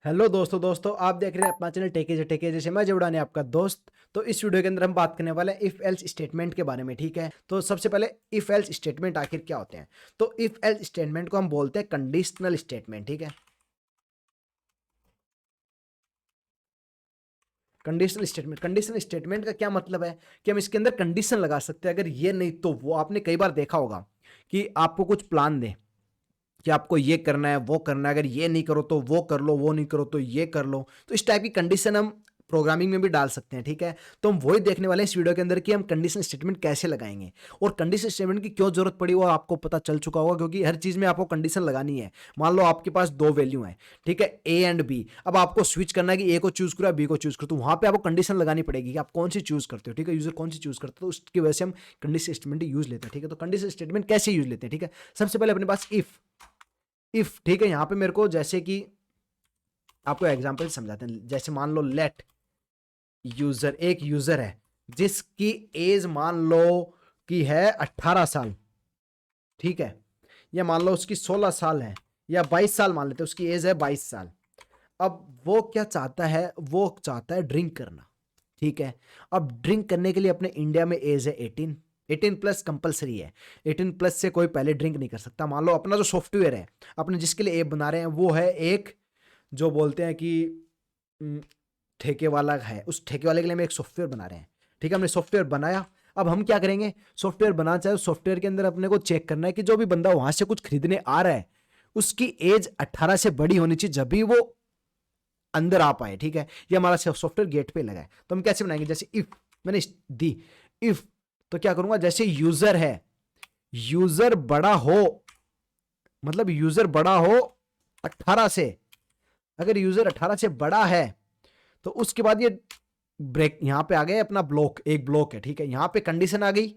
Hello दोस्तों आप देख रहे हैं अपना चैनल टेके जैसे मैं जवड़ाने आपका दोस्त। तो इस वीडियो के अंदर हम बात करने वाले हैं इफ एल्स स्टेटमेंट के बारे में। ठीक है, तो सबसे पहले इफ एल्स स्टेटमेंट आखिर क्या होते हैं। तो इफ एल्स स्टेटमेंट को हम बोलते हैं कंडीशनल स्टेटमेंट। ठीक है, कंडीशनल स्टेटमेंट का क्या मतलब है कि हम इसके अंदर कंडीशन लगा सकते हैं। अगर ये नहीं तो वो, आपने कई बार देखा होगा कि आपको कुछ प्लान दे कि आपको ये करना है वो करना है, अगर ये नहीं करो तो वो कर लो, वो नहीं करो तो ये कर लो। तो इस टाइप की कंडीशन हम प्रोग्रामिंग में भी डाल सकते हैं। ठीक है, तो हम वही देखने वाले हैं इस वीडियो के अंदर कि हम कंडीशन स्टेटमेंट कैसे लगाएंगे और कंडीशन स्टेटमेंट की क्यों जरूरत पड़ी वो आपको पता चल चुका होगा, क्योंकि हर चीज में आपको कंडीशन लगानी है। मान लो आपके पास दो वैल्यू है, ठीक है, ए एंड बी। अब आपको स्विच करना है कि ए को चूज करो या बी को चूज करो, तो वहां पे आपको कंडीशन लगानी पड़ेगी कि आप कौन सी चूज करते हो। ठीक है, यूजर कौन सी चूज करते हो, तो उसकी वजह से हम कंडीशन स्टेटमेंट यूज लेते हैं। ठीक है, तो कंडीशन स्टेटमेंट कैसे यूज लेते हैं। ठीक है, सबसे पहले अपने पास इफ ठीक है, यहां पे मेरे को जैसे कि आपको एग्जांपल समझाते हैं। जैसे मान लो लेट यूजर, एक यूजर है जिसकी एज मान लो कि है 18 साल। ठीक है, या मान लो उसकी 16 साल है या 22 साल, मान लेते हैं उसकी एज है 22 साल। अब वो क्या चाहता है, वो चाहता है ड्रिंक करना। ठीक है, अब ड्रिंक करने के लिए अपने इंडिया में एज है 18, 18 प्लस कंपलसरी है। 18 प्लस से कोई पहले ड्रिंक नहीं कर सकता। मान लो अपना जो सॉफ्टवेयर है, अपने जिसके लिए ऐप बना रहे हैं, वो है एक जो बोलते हैं कि उम, ठेके वाला है। उस ठेके वाले के लिए हम एक सॉफ्टवेयर बना रहे हैं। ठीक है, हमने सॉफ्टवेयर बनाया। अब हम क्या करेंगे, सॉफ्टवेयर बनाना चाहे सॉफ्टवेयर के अंदर अपने को चेक करना है कि जो भी बंदा वहां से कुछ खरीदने आ रहा है उसकी एज 18 से बड़ी होनी चाहिए, जब भी वो अंदर आ पाए। ठीक है, ये हमारा सॉफ्टवेयर गेट पे लगा है। तो हम कैसे बनाएंगे, जैसे इफ मैंने दी इफ, तो क्या करूंगा, जैसे यूजर है, यूजर बड़ा हो, मतलब यूजर बड़ा हो 18 से। अगर यूजर 18 से बड़ा है तो उसके बाद ये ब्रेक यहां पे आ गया अपना ब्लॉक, एक ब्लॉक है। ठीक है, यहां पे कंडीशन आ गई,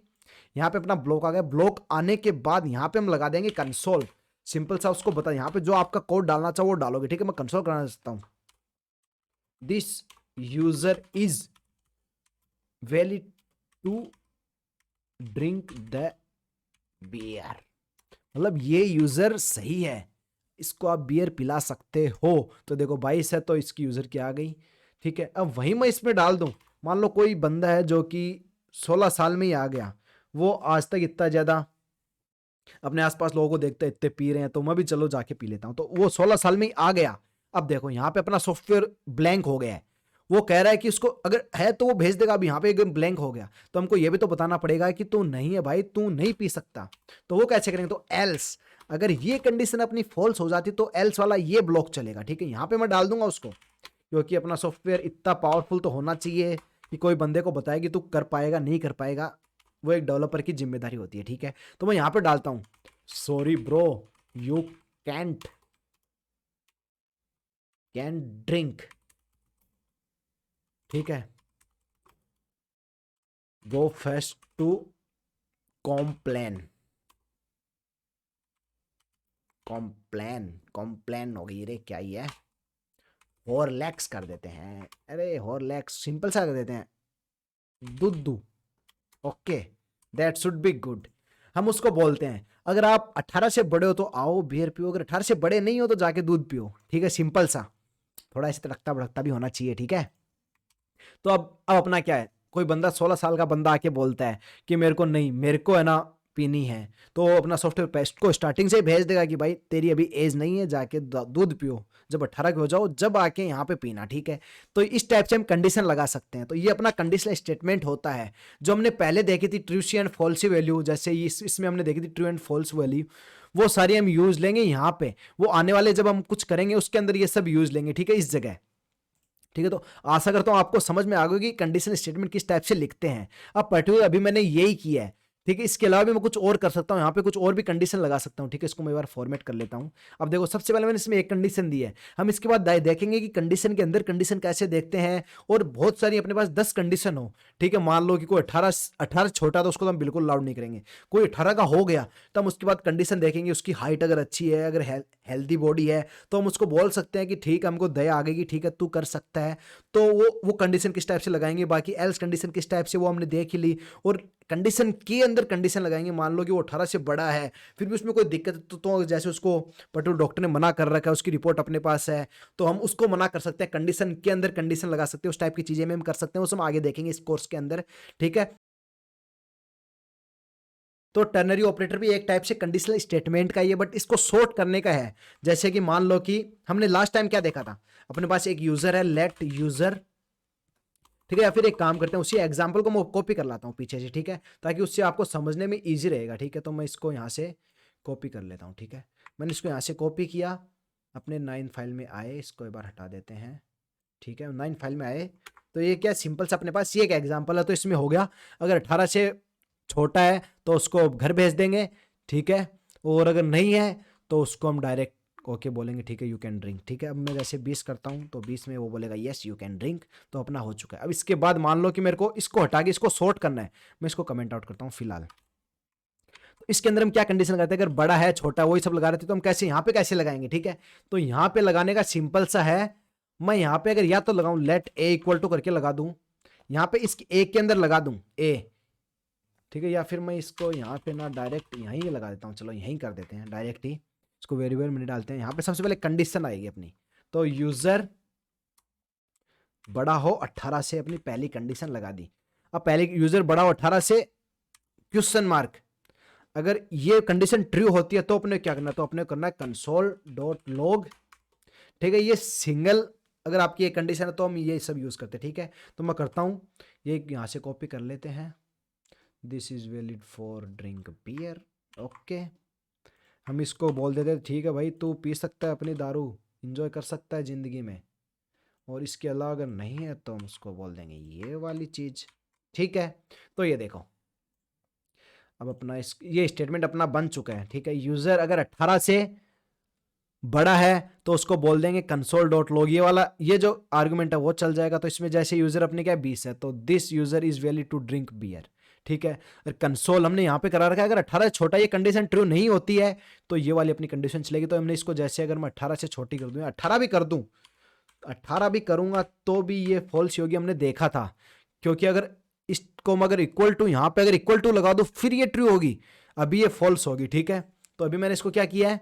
यहां पे अपना ब्लॉक आ गया। ब्लॉक आने के बाद यहां पे हम लगा देंगे कंसोल। सिंपल सा उसको बता, यहां पे जो आपका कोड डालना चाहो वो डालोगे। ठीक है, मैं कंसोल कराना चाहता हूं, this user is valid to drink the beer. मतलब ये यूजर सही है, इसको आप बियर पिला सकते हो। तो देखो 22 है तो इसकी यूजर की आ गई। ठीक है, अब वहीं मैं इसमें डाल दूं, मान लो कोई बंदा है जो कि 16 साल में ही आ गया, वो आज तक इतना ज्यादा अपने आसपास लोगों को देखता है इतने पी रहे हैं, तो मैं भी चलो जाके पी लेता हूं, तो वो 16 साल में ही आ गया। अब देखो यहाँ पे अपना सॉफ्टवेयर ब्लैंक हो गया है। वो कह रहा है कि उसको अगर है तो वो भेज देगा, अब यहाँ पे एकदम ब्लैंक हो गया। तो हमको ये भी तो बताना पड़ेगा कि तू नहीं है भाई, तू नहीं पी सकता। तो वो कैसे करेंगे, तो एल्स, अगर ये कंडीशन अपनी फॉल्स हो जाती तो एल्स वाला ये ब्लॉक चलेगा। ठीक है, यहाँ पे मैं डाल दूंगा उसको, क्योंकि अपना सॉफ्टवेयर इतना पावरफुल तो होना चाहिए कि कोई बंदे को बताए कि तू कर पाएगा नहीं कर पाएगा, वो एक डेवलपर की जिम्मेदारी होती है। ठीक है, तो मैं यहाँ पे डालता हूँ, sorry bro, you can't can drink. ठीक है, go fast to complain, complain complain हो गई रे, क्या ही है, हॉर्लैक्स कर देते हैं। अरे हॉर्लैक्स सिंपल सा कर देते हैं, दूध। Okay, that should be good. हम उसको बोलते हैं अगर आप 18 से बड़े हो तो आओ बियर पियो, अगर 18 से बड़े नहीं हो तो जाके दूध पियो। ठीक है, सिंपल सा, थोड़ा इसे तड़कता भड़कता भी होना चाहिए। ठीक है, तो अब अपना क्या है, कोई बंदा 16 साल का बंदा आके बोलता है कि मेरे को नहीं, मेरे को है ना पीनी है, तो अपना सॉफ्टवेयर पेस्ट को स्टार्टिंग से ही भेज देगा कि भाई तेरी अभी एज नहीं है, जाके दूध पियो, जब 18 के हो जाओ जब आके यहाँ पे पीना। ठीक है, तो इस टाइप से हम कंडीशन लगा सकते हैं। तो ये अपना कंडीशनल स्टेटमेंट होता है जो हमने पहले देखी थी, ट्रू एंड फॉल्स वैल्यू। जैसे इसमें हमने देखी थी ट्रू एंड फॉल्स वैल्यू, वो सारी हम यूज लेंगे यहाँ पे। वो आने वाले जब हम कुछ करेंगे उसके अंदर ये सब यूज लेंगे। ठीक है, इस जगह। ठीक है, तो आशा करता हूं आपको समझ में आ गई कि कंडीशनल स्टेटमेंट किस टाइप से लिखते हैं। अब पर्टिकुलर अभी मैंने यही किया है। ठीक है, इसके अलावा भी मैं कुछ और कर सकता हूं, यहाँ पे कुछ और भी कंडीशन लगा सकता हूं। ठीक है, इसको मैं एक बार फॉर्मेट कर लेता हूं। अब देखो, सबसे पहले मैंने इसमें एक कंडीशन दी है, हम इसके बाद देखेंगे कि कंडीशन के अंदर कंडीशन कैसे देखते हैं। और बहुत सारी अपने पास 10 कंडीशन हो। ठीक है, मान लो कि कोई 18 छोटा तो उसको तो हम बिल्कुल अलाउड नहीं करेंगे। कोई 18 का हो गया तो हम उसके बाद कंडीशन देखेंगे, उसकी हाइट अगर अच्छी है, अगर हेल्दी बॉडी है, तो हम उसको बोल सकते हैं कि ठीक है, हमको दया आ गई कि ठीक है तू कर सकता है। तो वो कंडीशन किस टाइप से लगाएंगे, बाकी एल्स कंडीशन किस टाइप से वो हमने देख ही ली। और कंडीशन के अंदर कंडीशन लगाएंगे, मान लो कि वो 18 से बड़ा है, फिर भी उसमें कोई दिक्कत है तो जैसे उसको पर्टिकुलर डॉक्टर ने मना कर रखा है, उसकी रिपोर्ट अपने पास है, तो हम उसको मना कर सकते हैं, कंडीशन के अंदर कंडीशन लगा सकते हैं, उस टाइप की चीजें में हम कर सकते हैं, उस हम आगे देखेंगे इस कोर्स के अंदर, ठीक है। तो टर्नरी ऑपरेटर भी एक टाइप से कंडीशनल स्टेटमेंट का ही है, बट इसको सॉर्ट करने का है। जैसे कि मान लो कि हमने लास्ट टाइम क्या देखा था, अपने पास एक यूजर है, लेट यूजर, ठीक है, या फिर एक काम करते हैं, उसी एग्जांपल को मैं कॉपी कर लाता हूं पीछे से, ठीक है, ताकि उससे आपको समझने में इजी रहेगा, ठीक है। तो मैं इसको यहां से कॉपी कर लेता हूं, ठीक है। मैंने इसको यहां से कॉपी किया, अपने 9 फाइल में आए, इसको एक बार हटा देते हैं, ठीक है। 9 फाइल में आए, तो ये क्या सिंपल सा अपने पास ये एक एग्जाम्पल है, तो इसमें हो गया, अगर 18 से छोटा है तो उसको घर भेज देंगे, ठीक है, और अगर नहीं है तो उसको हम डायरेक्ट ओके बोलेंगे, ठीक है, यू कैन ड्रिंक, ठीक है। अब मैं जैसे 20 करता हूँ तो 20 में वो बोलेगा यस यू कैन ड्रिंक, तो अपना हो चुका है। अब इसके बाद मान लो कि मेरे को इसको हटा के इसको सॉर्ट करना है, मैं इसको कमेंट आउट करता हूँ फिलहाल। तो इसके अंदर हम क्या कंडीशन लगाते हैं, अगर बड़ा है छोटा वही सब लगा रहे थे, तो हम कैसे यहाँ पे कैसे लगाएंगे, ठीक है। तो यहाँ पे लगाने का सिंपल सा है, मैं यहाँ पे अगर या तो लगाऊं लेट ए इक्वल टू करके लगा दूं, यहाँ पे इसके ए के अंदर लगा दूं ए, ठीक है, या फिर मैं इसको यहाँ पे ना डायरेक्ट यहीं लगा देता हूँ, चलो यहीं कर देते हैं डायरेक्ट ही, इसको वेरिएबल में डालते हैं। यहाँ पे सबसे पहले कंडीशन आएगी अपनी, तो यूजर बड़ा हो 18 से, अपनी पहली कंडीशन लगा दी। अब पहले यूजर बड़ा हो 18 से क्वेश्चन मार्क, अगर ये कंडीशन ट्रू होती है तो अपने क्या करना है, तो अपने करना है कंसोल डॉट लॉग, ठीक है। ये सिंगल अगर आपकी एक कंडीशन है तो हम ये सब यूज करते हैं, ठीक है। तो मैं करता हूँ, ये यहाँ से कॉपी कर लेते हैं, this is valid for drink beer, okay. हम इसको बोल देते हैं ठीक है भाई तू पी सकता है अपनी दारू, इंजॉय कर सकता है जिंदगी में, और इसके अलावा अगर नहीं है तो हम उसको बोल देंगे ये वाली चीज, ठीक है। तो ये देखो, अब अपना ये स्टेटमेंट अपना बन चुका है, ठीक है। यूजर अगर 18 से बड़ा है तो उसको बोल देंगे कंसोल डॉट लॉग, ये वाला ये जो आर्गुमेंट है वो चल जाएगा। तो इसमें जैसे यूजर अपने क्या 20 है, तो this user is valid to drink beer, ठीक है। और कंसोल हमने यहाँ पे करा रखा है, अगर 18 से छोटा ये कंडीशन ट्रू नहीं होती है तो ये वाली अपनी कंडीशन चलेगी। तो हमने इसको जैसे अगर मैं 18 से छोटी कर दूं, 18 भी कर दूं, 18 भी करूंगा तो भी ये फॉल्स होगी, हमने देखा था, क्योंकि अगर इसको अगर इक्वल टू यहाँ पे अगर इक्वल टू लगा दो फिर ये ट्रू होगी, अभी ये फॉल्स होगी, ठीक है। तो अभी मैंने इसको क्या किया है,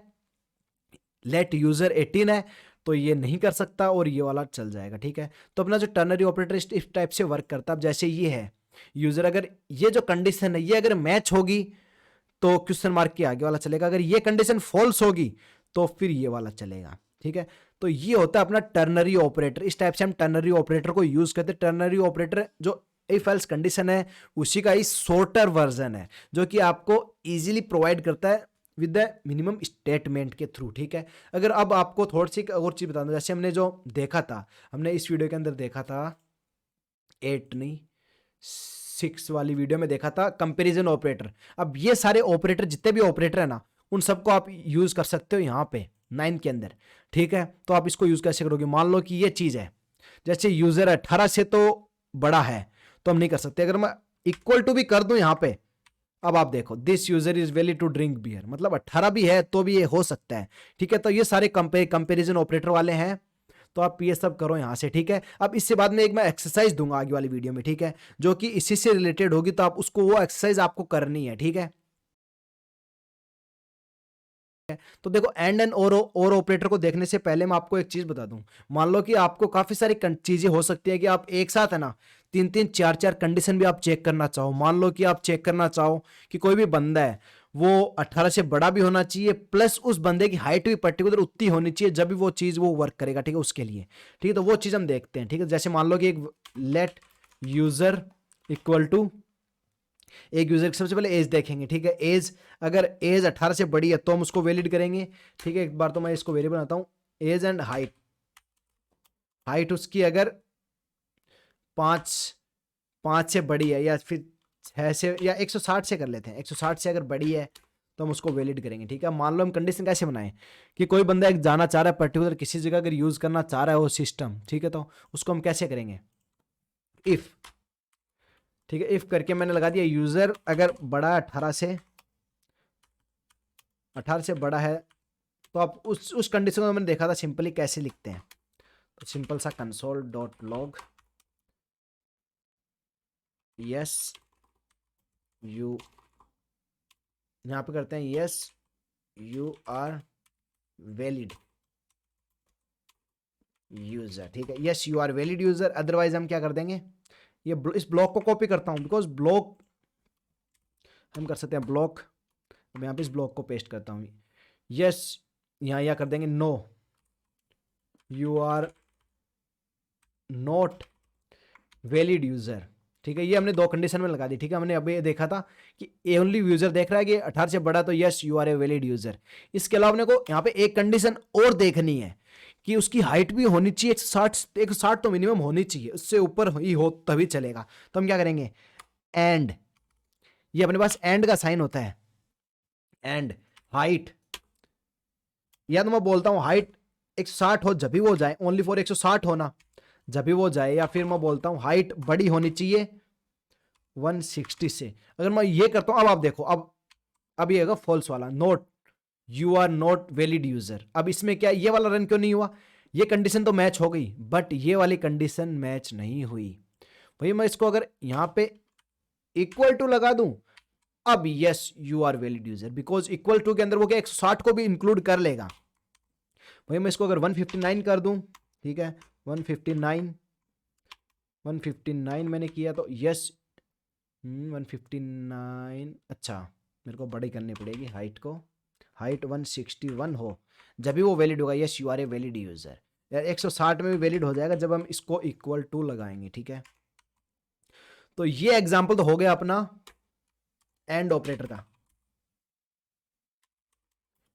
लेट यूजर 18 है तो ये नहीं कर सकता और ये वाला चल जाएगा, ठीक है। तो अपना जो टर्नरी ऑपरेटर इस टाइप से वर्क करता है। अब जैसे ये है यूजर, अगर ये जो कंडीशन है ये अगर मैच होगी तो क्वेश्चन मार्क के आगे वाला चलेगा, अगर ये कंडीशन फॉल्स होगी तो फिर ये वाला चलेगा, ठीक है। तो ये होता है अपना टर्नरी ऑपरेटर, इस टाइप से हम टर्नरी ऑपरेटर को यूज करते हैं। टर्नरी ऑपरेटर जो इफ एल्स कंडीशन है उसी का ही शॉर्टर वर्जन है, जो कि आपको इजीली प्रोवाइड करता है विद द मिनिमम स्टेटमेंट के थ्रू, ठीक है। अगर अब आपको थोड़ी सी और चीज बता दूं, जैसे हमने जो देखा था, हमने इस वीडियो के अंदर देखा था 8 नहीं 6 वाली वीडियो में देखा था कंपैरिजन ऑपरेटर। अब ये सारे ऑपरेटर जितने भी ऑपरेटर है ना, उन सबको आप यूज कर सकते हो यहाँ पे 9 के अंदर, ठीक है। तो आप इसको यूज कैसे करोगे, मान लो कि ये चीज है, जैसे यूजर 18 से तो बड़ा है तो हम नहीं कर सकते, अगर मैं इक्वल टू भी कर दूं यहाँ पे, अब आप देखो this user is valid to drink beer, मतलब 18 भी है तो भी ये हो सकता है, ठीक है। तो ये सारे कंपैरिजन ऑपरेटर वाले हैं, तो आप ये सब करो यहाँ से, ठीक है। अब इससे बाद में एक मैं एक्सरसाइज दूंगा आगे वाली वीडियो में, ठीक है, जो कि इसी से रिलेटेड होगी, तो आप उसको वो एक्सरसाइज आपको करनी है, ठीक है। तो देखो एंड और ऑपरेटर को देखने से पहले मैं आपको एक चीज बता दूं, मान लो कि आपको काफी सारी चीजें हो सकती है कि आप एक साथ है ना 3-3 4-4 कंडीशन भी आप चेक करना चाहो। मान लो कि आप चेक करना चाहो कि कोई भी बंदा है वो 18 से बड़ा भी होना चाहिए, प्लस उस बंदे की हाइट भी पर्टिकुलर उतनी होनी चाहिए जब भी वो चीज वो वर्क करेगा, ठीक है, उसके लिए, ठीक है। तो वो चीज हम देखते हैं, ठीक है। जैसे मान लो कि एक लेट यूजर इक्वल टू, एक यूजर की सबसे पहले एज देखेंगे, ठीक है। एज अगर एज 18 से बड़ी है तो हम उसको वैलिड करेंगे, ठीक है। एक बार तो मैं इसको वेरिएबल बनाता हूँ, एज एंड हाइट, हाइट उसकी अगर 5 से बड़ी है या फिर 6 से या 160 से कर लेते हैं, 160 से अगर बड़ी है तो हम उसको वैलिड करेंगे, ठीक है। मान लो हम कंडीशन कैसे बनाएं कि कोई बंदा एक जाना चाह रहा है पर्टिकुलर किसी जगह अगर यूज करना चाह रहा है वो सिस्टम, ठीक है, तो उसको हम कैसे करेंगे, इफ, ठीक है। इफ करके मैंने लगा दिया यूजर अगर बड़ा 18 से बड़ा है, तो आप उस कंडीशन को मैंने देखा था सिंपली कैसे लिखते हैं, तो सिंपल सा console dot log yes you यहाँ पे करते हैं yes you are valid user, ठीक है, yes you are valid user. Otherwise हम क्या कर देंगे, ये इस ब्लॉक को कॉपी करता हूं, बिकॉज ब्लॉक हम कर सकते हैं ब्लॉक। अब यहाँ पे इस ब्लॉक को पेस्ट करता हूँ, यस यहाँ यह कर देंगे no you are not valid user, ठीक है। ये हमने दो कंडीशन में लगा दी, ठीक है। हमने अभी देखा था कि ओनली यूजर देख रहा है कि 18 से बड़ा, तो yes you are a valid user. इसके अलावा अपने को यहाँ पे एक कंडीशन और देखनी है कि उसकी हाइट भी होनी चाहिए 160 तो मिनिमम होनी चाहिए, उससे ऊपर ही हो तभी चलेगा। तो हम क्या करेंगे, एंड, ये अपने पास एंड का साइन होता है, एंड हाइट, या तो मैं बोलता हूं हाइट 160 हो जब भी वो जाए, ओनली फॉर 160 होना जब भी वो जाए, या फिर मैं बोलता हूं हाइट बड़ी होनी चाहिए 160 से। अगर मैं ये करता हूं, अब आप देखो, अब ये होगा फॉल्स वाला, not you are not valid user. अब इसमें क्या, ये वाला रन क्यों नहीं हुआ, ये कंडीशन तो मैच हो गई बट ये वाली कंडीशन मैच नहीं हुई। भाई मैं इसको अगर यहां पे इक्वल टू लगा दूं, अब yes you are valid user, because equal to के अंदर वो क्या 160 को भी इंक्लूड कर लेगा। भाई मैं इसको अगर 159 कर दूं, ठीक है, 159 मैंने किया तो यस 159, अच्छा मेरे को बड़ी करनी पड़ेगी हाइट को, हाइट 161 हो जब भी वो वैलिड होगा, yes you are a valid user. यार 160 में भी वैलिड हो जाएगा जब हम इसको इक्वल टू लगाएंगे, ठीक है। तो ये एग्जांपल तो हो गया अपना एंड ऑपरेटर का,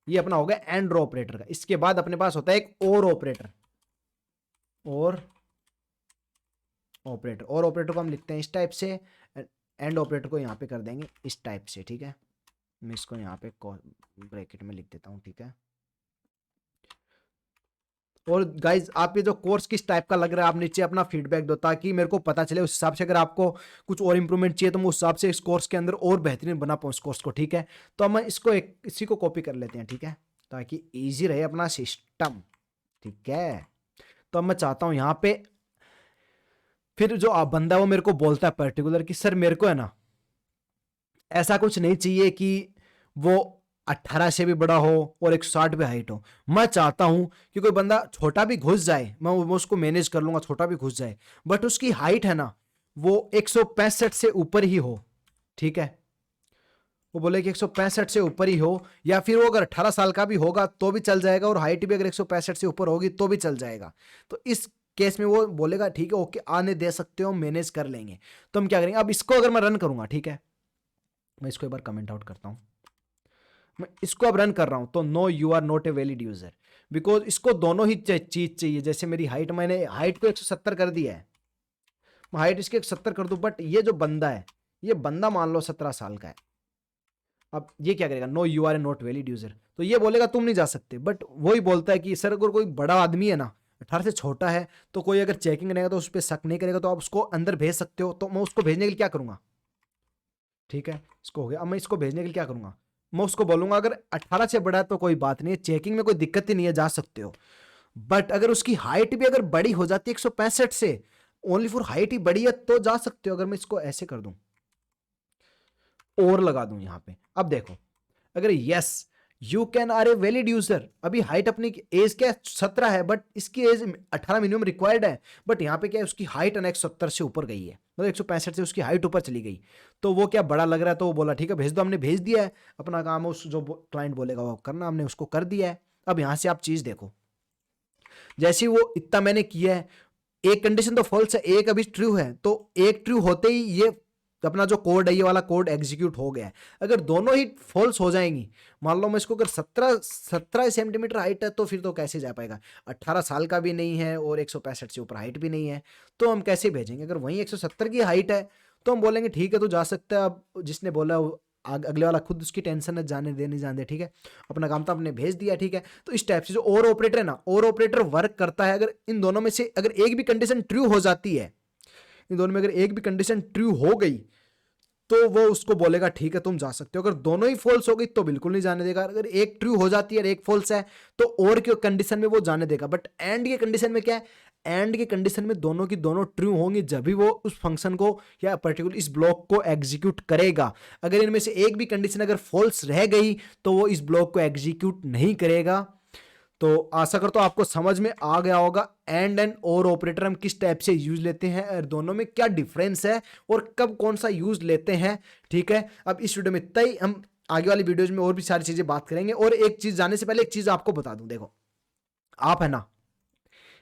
ये अपना हो गया एंड ऑपरेटर का। इसके बाद अपने पास होता है एक और ऑपरेटर, और ऑपरेटर को हम लिखते हैं इस टाइप से, एंड ऑपरेटर को यहाँ पे कर देंगे इस टाइप से, ठीक है। मैं इसको यहाँ पे ब्रैकेट में लिख देता हूँ, ठीक है। और गाइज आप ये जो कोर्स किस टाइप का लग रहा है, आप नीचे अपना फीडबैक दो ताकि मेरे को पता चले, उस हिसाब से अगर आपको कुछ और इंप्रूवमेंट चाहिए तो मैं उस हिसाब से इस कोर्स के अंदर और बेहतरीन बना पाऊँ इस कोर्स को, ठीक है। तो हम इसको इसी को कॉपी कर लेते हैं, ठीक है, ताकि ईजी रहे अपना सिस्टम, ठीक है। तो मैं चाहता हूँ यहाँ पे फिर जो आप बंदा है वो मेरे को बोलता है पर्टिकुलर कि सर मेरे को है ना ऐसा कुछ नहीं चाहिए कि वो 18 से भी बड़ा हो और 160 भी हाइट हो। मैं चाहता हूं कि कोई बंदा छोटा भी घुस जाए, मैं उसको मैनेज कर लूंगा, छोटा भी घुस जाए बट उसकी हाइट है ना वो 165 से ऊपर ही हो, ठीक है। वो बोले कि 165 से ऊपर ही हो, या फिर वो अगर 18 साल का भी होगा तो भी चल जाएगा, और हाइट भी अगर 165 से ऊपर होगी तो भी चल जाएगा। तो इस केस में वो बोलेगा ठीक है ओके आने दे सकते हो, मैनेज कर लेंगे। तो हम क्या करेंगे, अब इसको अगर मैं रन करूंगा, ठीक है, मैं इसको एक बार कमेंट आउट करता हूं, मैं इसको अब रन कर रहा हूं तो no you are not a valid user, because इसको दोनों ही चीज चाहिए। जैसे मेरी हाइट, मैंने हाइट को 170 कर दिया है, मैं हाइट इसके 170 कर दूं, बट ये जो बंदा है, ये बंदा मान लो 17 साल का है। अब ये क्या करेगा, no you are a not valid user, तो ये बोलेगा तुम नहीं जा सकते। बट वही बोलता है कि सर अगर कोई बड़ा आदमी है ना 18 से छोटा है तो कोई अगर चेकिंग रहेगा तो उस पर शक नहीं करेगा, तो आप उसको अंदर भेज सकते हो। तो मैं उसको भेजने के लिए क्या करूंगा, ठीक है, इसको हो गया। अब मैं इसको भेजने के लिए क्या करूंगा, मैं उसको बोलूंगा अगर 18 से बड़ा है तो कोई बात नहीं है, चेकिंग में कोई दिक्कत ही नहीं है, जा सकते हो। बट अगर उसकी हाइट भी अगर बड़ी हो जाती है 165 से, ओनली फॉर हाइट ही बड़ी है तो जा सकते हो। अगर मैं इसको ऐसे कर दूं और लगा दूं यहां पे, अब देखो अगर yes you can are a valid user, अभी हाइट अपनी एज क्या 17 है बट इसकी एज 18 मिनिमम रिक्वायर्ड है, बट यहाँ पे क्या है उसकी हाइट 170 से ऊपर गई है, मतलब 165 से उसकी हाइट ऊपर चली गई, तो वो क्या बड़ा लग रहा है। तो वो बोला ठीक है भेज दो, हमने भेज दिया है, अपना काम है उस जो क्लाइंट बोलेगा वो करना, हमने उसको कर दिया है। अब यहाँ से आप चीज देखो, जैसे वो इतना मैंने किया है, एक कंडीशन तो फॉल्स है, एक अभी ट्रू है, तो एक ट्रू होते ही ये अपना जो कोड है ये वाला कोड एग्जीक्यूट हो गया है। अगर दोनों ही फॉल्स हो जाएंगी, मान लो मैं इसको अगर 17 सेंटीमीटर हाइट है तो फिर तो कैसे जा पाएगा, 18 साल का भी नहीं है और 165 से ऊपर हाइट भी नहीं है, तो हम कैसे भेजेंगे। अगर वहीं 170 की हाइट है तो हम बोलेंगे ठीक है तो जा सकता है। अब जिसने बोला अगले वाला खुद उसकी टेंशन है, जाने दे नहीं जाने दे, ठीक है, अपना काम तो आपने भेज दिया, ठीक है। तो इस टाइप से जो और ऑपरेटर है ना, और ऑपरेटर वर्क करता है अगर इन दोनों में से अगर एक भी कंडीशन ट्रू हो जाती है, इन दोनों में अगर एक भी कंडीशन ट्रू हो गई तो वो उसको बोलेगा ठीक है तुम जा सकते हो। अगर दोनों ही फॉल्स हो गई तो बिल्कुल नहीं जाने देगा। अगर एक ट्रू हो जाती है और एक फॉल्स है तो और की कंडीशन में वो जाने देगा। बट एंड की कंडीशन में क्या है, एंड के कंडीशन में दोनों की दोनों ट्रू होंगी, जब भी वो उस फंक्शन को या पर्टिकुलर इस ब्लॉक को एग्जीक्यूट करेगा। अगर इनमें से एक भी कंडीशन अगर फॉल्स रह गई तो वो इस ब्लॉक को एग्जीक्यूट नहीं करेगा। तो आशा करता हूं आपको समझ में आ गया होगा एंड और ऑपरेटर हम किस टाइप से यूज लेते हैं और दोनों में क्या डिफरेंस है और कब कौन सा यूज लेते हैं। ठीक है, अब इस वीडियो में इतना ही, हम आगे वाली वीडियोज में और भी सारी चीजें बात करेंगे। और एक चीज जाने से पहले एक चीज आपको बता दूं, देखो आप है ना,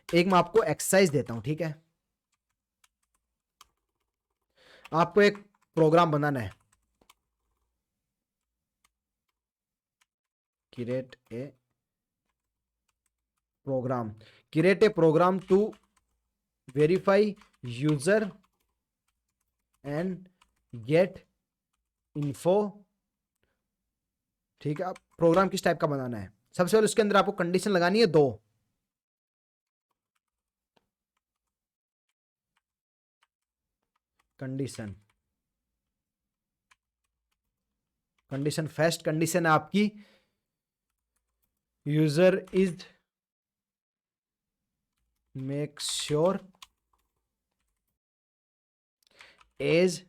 एक मैं आपको एक्सरसाइज देता हूं, ठीक है। आपको एक प्रोग्राम बनाना है, create a program create a program to verify user and get info। ठीक है, आप प्रोग्राम किस टाइप का बनाना है, सबसे पहले उसके अंदर आपको कंडीशन लगानी है 2। कंडीशन कंडीशन फर्स्ट कंडीशन है आपकी user is make sure age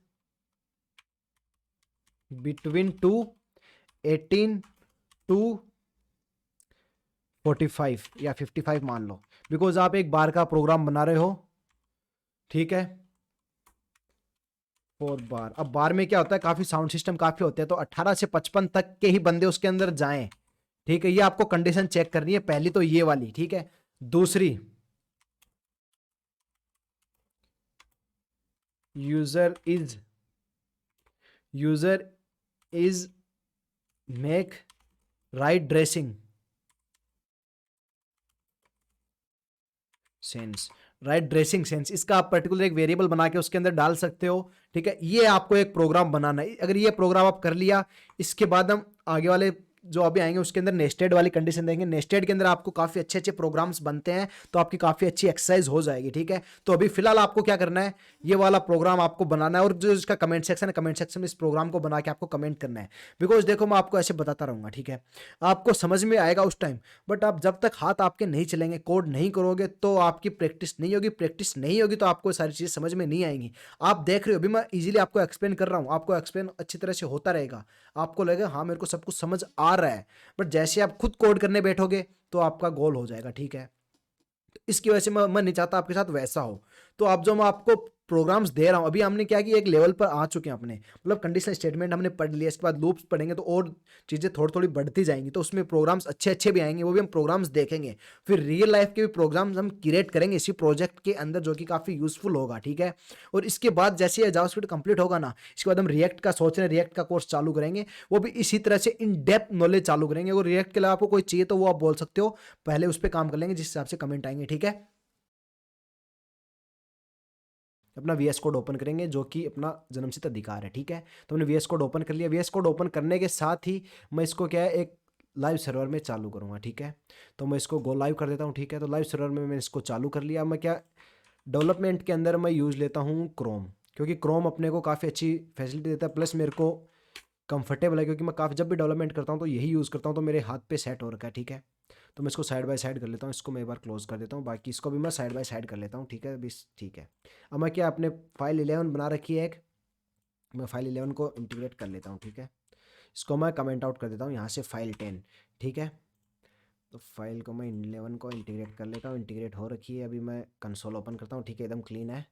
between 18 to 45 या 55 मान लो, बिकॉज आप एक बार का प्रोग्राम बना रहे हो। ठीक है, 4 बार। अब बार में क्या होता है, काफी साउंड सिस्टम काफी होते हैं, तो 18 से 55 तक के ही बंदे उसके अंदर जाएं। ठीक है, ये आपको कंडीशन चेक करनी है, पहली तो ये वाली। ठीक है, दूसरी user is make right dressing sense. Right dressing sense, इसका आप पर्टिकुलर एक वेरिएबल बना के उसके अंदर डाल सकते हो। ठीक है, ये आपको एक प्रोग्राम बनाना है। अगर ये प्रोग्राम आप कर लिया, इसके बाद हम आगे वाले जो अभी आएंगे उसके अंदर नेस्टेड वाली कंडीशन देंगे। नेस्टेड के अंदर आपको काफी अच्छे अच्छे प्रोग्राम्स बनते हैं, तो आपकी काफी अच्छी एक्सरसाइज हो जाएगी। ठीक है, तो अभी फिलहाल आपको क्या करना है, ये वाला प्रोग्राम आपको बनाना है, और जो इसका कमेंट सेक्शन है, कमेंट सेक्शन में इस प्रोग्राम को बना के आपको कमेंट करना है। बिकॉज देखो, मैं आपको ऐसे बताता रहूंगा, ठीक है, आपको समझ में आएगा उस टाइम, बट आप जब तक हाथ आपके नहीं चलेंगे, कोड नहीं करोगे, तो आपकी प्रैक्टिस नहीं होगी। प्रैक्टिस नहीं होगी तो आपको सारी चीजें समझ में नहीं आएंगी। आप देख रहे हो, अभी मैं इजीली आपको एक्सप्लेन कर रहा हूँ, आपको एक्सप्लेन अच्छी तरह से होता रहेगा, आपको लगेगा हाँ मेरे को सब कुछ समझ आ रहा है। बट जैसे आप खुद कोड करने बैठोगे तो आपका गोल हो जाएगा। ठीक है, तो इसकी वजह से मैं नहीं चाहता आपके साथ वैसा हो। तो आप जो मैं आपको प्रोग्राम्स दे रहा हूं, अभी हमने क्या कि एक लेवल पर आ चुके हैं अपने, मतलब कंडीशनल स्टेटमेंट हमने पढ़ लिया, इसके बाद लूप्स पढ़ेंगे तो और चीज़ें थोड़ी थोड़ी बढ़ती जाएंगी, तो उसमें प्रोग्राम्स अच्छे अच्छे भी आएंगे, वो भी हम प्रोग्राम्स देखेंगे। फिर रियल लाइफ के भी प्रोग्राम्स हम क्रिएट करेंगे इसी प्रोजेक्ट के अंदर, जो कि काफ़ी यूजफुल होगा। ठीक है, और इसके बाद जैसे ये जावास्क्रिप्ट कंप्लीट होगा ना, इसके बाद हम रिएक्ट का सोच रहे हैं, रिएक्ट का कोर्स चालू करेंगे, वो भी इसी तरह से इन डेप्थ नॉलेज चालू करेंगे। और रिएक्ट के अलावा आपको कोई चाहिए तो वो आप बोल सकते हो, पहले उस पर काम कर लेंगे जिस हिसाब से कमेंट आएंगे। ठीक है, अपना वीएस कोड ओपन करेंगे, जो कि अपना जन्मसिद्ध अधिकार है। ठीक है, तो हमने वीएस कोड ओपन कर लिया। वीएस कोड ओपन करने के साथ ही मैं इसको क्या है, एक लाइव सर्वर में चालू करूँगा। ठीक है, तो मैं इसको गो लाइव कर देता हूँ। ठीक है, तो लाइव सर्वर में मैंने इसको चालू कर लिया। मैं क्या डेवलपमेंट के अंदर मैं यूज़ लेता हूँ क्रोम, क्योंकि क्रोम अपने को काफ़ी अच्छी फैसिलिटी देता है, प्लस मेरे को कंफर्टेबल है, क्योंकि मैं काफ़ी जब भी डेवलपमेंट करता हूँ तो यही यूज़ करता हूँ, तो मेरे हाथ पे सेट हो रखा है। ठीक है, तो मैं इसको साइड बाय साइड कर लेता हूँ, इसको मैं एक बार क्लोज कर देता हूँ, बाकी इसको भी मैं साइड बाय साइड कर लेता हूँ। ठीक है, बस ठीक है। अब मैं क्या अपने फाइल 11 बना रखी है एक, मैं फाइल 11 को इंटीग्रेट कर लेता हूँ। ठीक है, इसको मैं कमेंट आउट कर देता हूँ यहाँ से फाइल 10। ठीक है, तो फाइल को मैं 11 को इंटीग्रेट कर लेता हूँ, इंटीग्रेट हो रखी है। अभी मैं कंसोल ओपन करता हूँ। ठीक है, एकदम क्लीन है